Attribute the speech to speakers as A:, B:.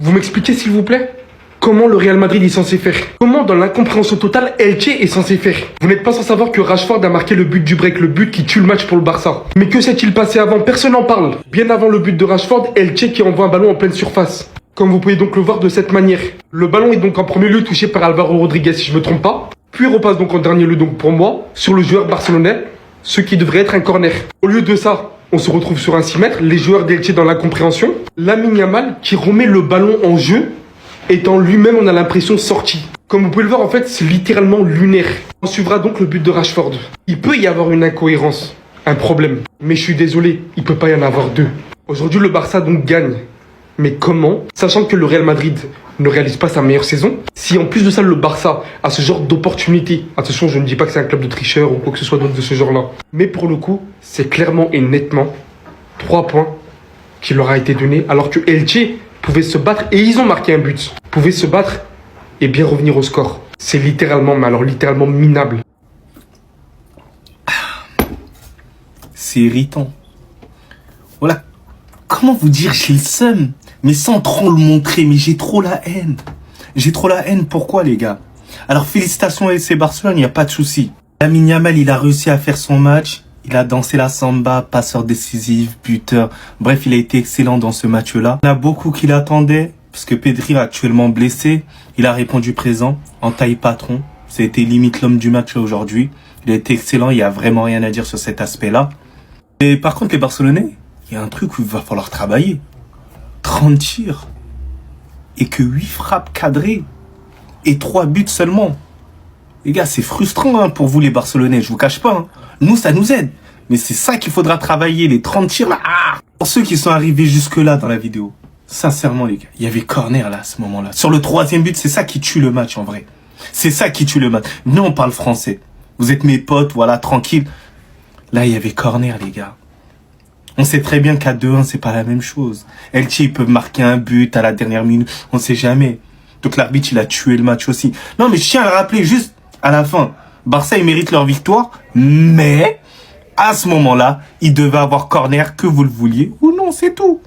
A: Vous m'expliquez s'il vous plaît? Comment le Real Madrid est censé faire? Comment dans l'incompréhension totale Elche est censé faire? Vous n'êtes pas sans savoir que Rashford a marqué le but du break, le but qui tue le match pour le Barça. Mais que s'est-il passé avant? Personne n'en parle. Bien avant le but de Rashford, Elche qui envoie un ballon en pleine surface. Comme vous pouvez donc le voir de cette manière. Le ballon est donc en premier lieu touché par Alvaro Rodriguez si je me trompe pas. Puis repasse donc en dernier lieu donc pour moi sur le joueur barcelonais, ce qui devrait être un corner. Au lieu de ça, on se retrouve sur un 6 mètres, les joueurs d'Elche dans l'incompréhension. Lamine Yamal qui remet le ballon en jeu, étant lui-même, on a l'impression, sorti. Comme vous pouvez le voir, en fait, c'est littéralement lunaire. On suivra donc le but de Rashford. Il peut y avoir une incohérence, un problème. Mais je suis désolé, il peut pas y en avoir deux. Aujourd'hui, le Barça donc gagne. Mais comment? Sachant que le Real Madrid ne réalise pas sa meilleure saison. Si en plus de ça, le Barça a ce genre d'opportunité. Attention, je ne dis pas que c'est un club de tricheurs ou quoi que ce soit d'autre de ce genre-là. Mais pour le coup, c'est clairement et nettement 3 points qui leur a été donné. Alors que Elche pouvaient se battre, et ils ont marqué un but, pouvaient se battre et bien revenir au score. C'est littéralement, mais alors littéralement minable.
B: C'est irritant. Voilà. Comment vous dire, j'ai le seum, mais sans trop le montrer, mais j'ai trop la haine. J'ai trop la haine, pourquoi les gars? Alors félicitations à FC Barcelone, il n'y a pas de souci. Lamine Yamal, il a réussi à faire son match. Il a dansé la samba, passeur décisif, buteur. Bref, il a été excellent dans ce match-là. Il y en a beaucoup qui l'attendaient, parce que Pedri est actuellement blessé. Il a répondu présent, en taille patron. C'était limite l'homme du match aujourd'hui. Il a été excellent, il n'y a vraiment rien à dire sur cet aspect-là. Et par contre, les Barcelonais, il y a un truc où il va falloir travailler. 30 tirs. Et que 8 frappes cadrées. Et 3 buts seulement. Les gars, c'est frustrant pour vous les Barcelonais, je vous cache pas. Nous, ça nous aide. Mais c'est ça qu'il faudra travailler, les 30 tirs là. Pour ceux qui sont arrivés jusque-là dans la vidéo, sincèrement les gars, il y avait corner là à ce moment-là. Sur le 3e but, c'est ça qui tue le match en vrai. C'est ça qui tue le match. Nous, on parle français. Vous êtes mes potes, voilà, tranquille. Là, il y avait corner les gars. On sait très bien qu'à 2-1, c'est pas la même chose. Elche, ils peuvent marquer un but à la dernière minute. On sait jamais. Donc l'arbitre, il a tué le match aussi. Non, mais je tiens à le rappeler juste à la fin. Barça, ils méritent leur victoire. Mais, à ce moment-là, ils devaient avoir corner que vous le vouliez ou non, c'est tout.